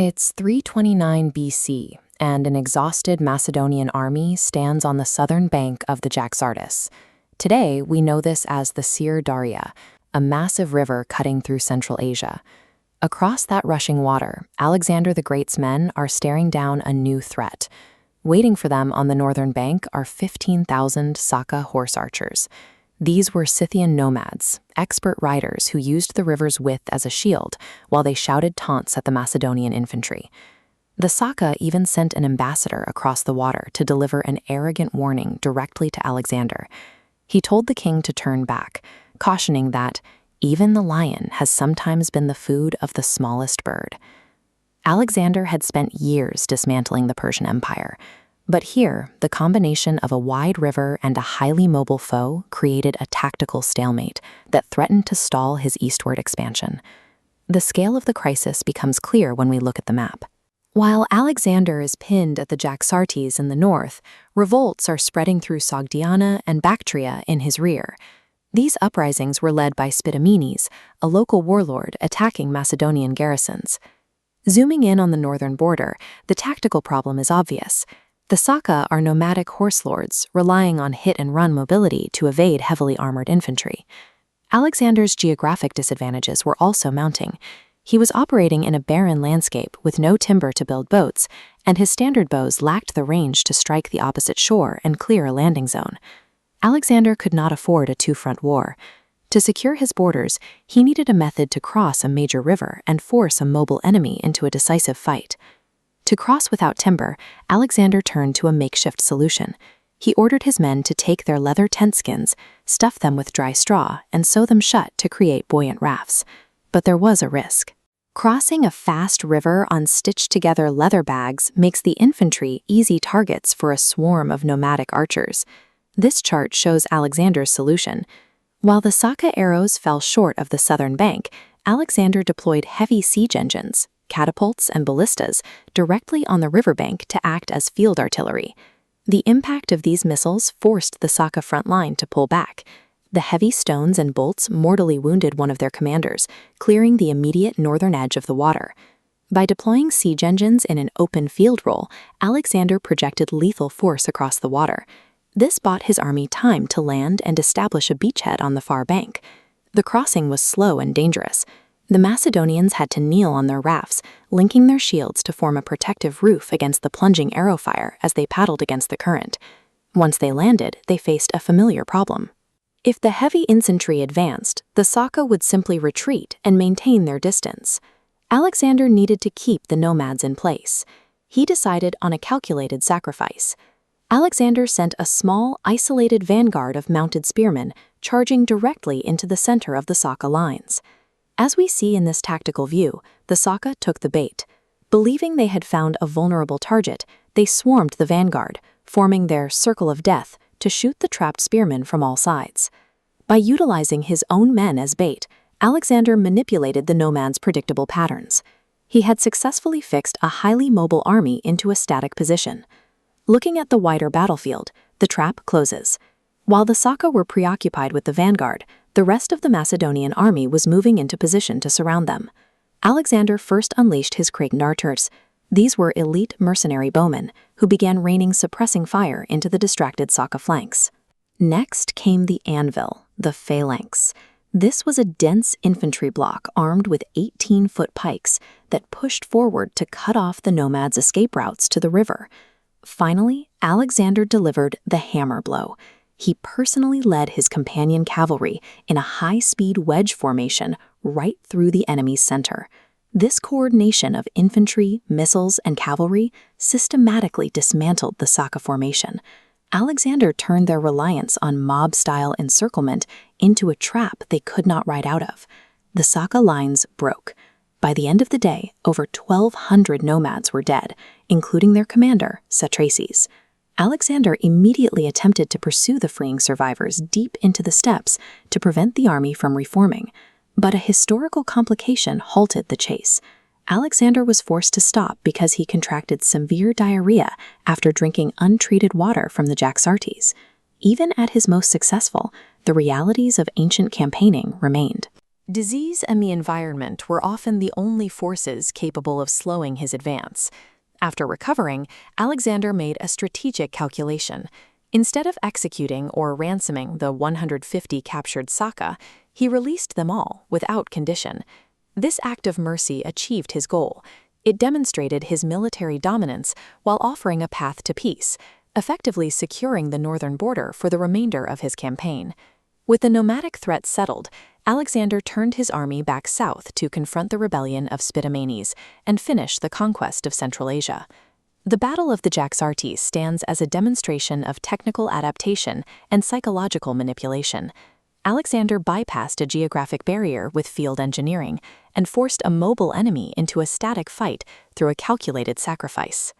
It's 329 BC, and an exhausted Macedonian army stands on the southern bank of the Jaxartes. Today, we know this as the Syr Darya, a massive river cutting through Central Asia. Across that rushing water, Alexander the Great's men are staring down a new threat. Waiting for them on the northern bank are 15,000 Saka horse archers. These were Scythian nomads, expert riders who used the river's width as a shield while they shouted taunts at the Macedonian infantry. The Saka even sent an ambassador across the water to deliver an arrogant warning directly to Alexander. He told the king to turn back, cautioning that even the lion has sometimes been the food of the smallest bird. Alexander had spent years dismantling the Persian Empire. But here, the combination of a wide river and a highly mobile foe created a tactical stalemate that threatened to stall his eastward expansion. The scale of the crisis becomes clear when we look at the map. While Alexander is pinned at the Jaxartes in the north, revolts are spreading through Sogdiana and Bactria in his rear. These uprisings were led by Spitamenes, a local warlord attacking Macedonian garrisons. Zooming in on the northern border, the tactical problem is obvious. The Saka are nomadic horse lords, relying on hit-and-run mobility to evade heavily armored infantry. Alexander's geographic disadvantages were also mounting. He was operating in a barren landscape with no timber to build boats, and his standard bows lacked the range to strike the opposite shore and clear a landing zone. Alexander could not afford a two-front war. To secure his borders, he needed a method to cross a major river and force a mobile enemy into a decisive fight. To cross without timber, Alexander turned to a makeshift solution. He ordered his men to take their leather tent skins, stuff them with dry straw, and sew them shut to create buoyant rafts. But there was a risk. Crossing a fast river on stitched-together leather bags makes the infantry easy targets for a swarm of nomadic archers. This chart shows Alexander's solution. While the Saka arrows fell short of the southern bank, Alexander deployed heavy siege engines, catapults, and ballistas directly on the riverbank to act as field artillery. The impact of these missiles forced the Saka front line to pull back. The heavy stones and bolts mortally wounded one of their commanders, clearing the immediate northern edge of the water. By deploying siege engines in an open field role, Alexander projected lethal force across the water. This bought his army time to land and establish a beachhead on the far bank. The crossing was slow and dangerous. The Macedonians had to kneel on their rafts, linking their shields to form a protective roof against the plunging arrow fire as they paddled against the current. Once they landed, they faced a familiar problem. If the heavy infantry advanced, the Saka would simply retreat and maintain their distance. Alexander needed to keep the nomads in place. He decided on a calculated sacrifice. Alexander sent a small, isolated vanguard of mounted spearmen charging directly into the center of the Saka lines. As we see in this tactical view, the Saka took the bait. Believing they had found a vulnerable target, they swarmed the vanguard, forming their circle of death to shoot the trapped spearmen from all sides. By utilizing his own men as bait, Alexander manipulated the nomads' predictable patterns. He had successfully fixed a highly mobile army into a static position. Looking at the wider battlefield, the trap closes. While the Saka were preoccupied with the vanguard, the rest of the Macedonian army was moving into position to surround them. Alexander first unleashed his Kraken archers. These were elite mercenary bowmen who began raining suppressing fire into the distracted Saka flanks. Next came the anvil, the phalanx. This was a dense infantry block armed with 18-foot pikes that pushed forward to cut off the nomads' escape routes to the river. Finally, Alexander delivered the hammer blow. He personally led his companion cavalry in a high-speed wedge formation right through the enemy's center. This coordination of infantry, missiles, and cavalry systematically dismantled the Saka formation. Alexander turned their reliance on mob-style encirclement into a trap they could not ride out of. The Saka lines broke. By the end of the day, over 1,200 nomads were dead, including their commander, Jaxartes. Alexander immediately attempted to pursue the fleeing survivors deep into the steppes to prevent the army from reforming, but a historical complication halted the chase. Alexander was forced to stop because he contracted severe diarrhea after drinking untreated water from the Jaxartes. Even at his most successful, the realities of ancient campaigning remained. Disease and the environment were often the only forces capable of slowing his advance. After recovering, Alexander made a strategic calculation. Instead of executing or ransoming the 150 captured Saka, he released them all without condition. This act of mercy achieved his goal. It demonstrated his military dominance while offering a path to peace, effectively securing the northern border for the remainder of his campaign. With the nomadic threat settled, Alexander turned his army back south to confront the rebellion of Spitamenes and finish the conquest of Central Asia. The Battle of the Jaxartes stands as a demonstration of technical adaptation and psychological manipulation. Alexander bypassed a geographic barrier with field engineering and forced a mobile enemy into a static fight through a calculated sacrifice.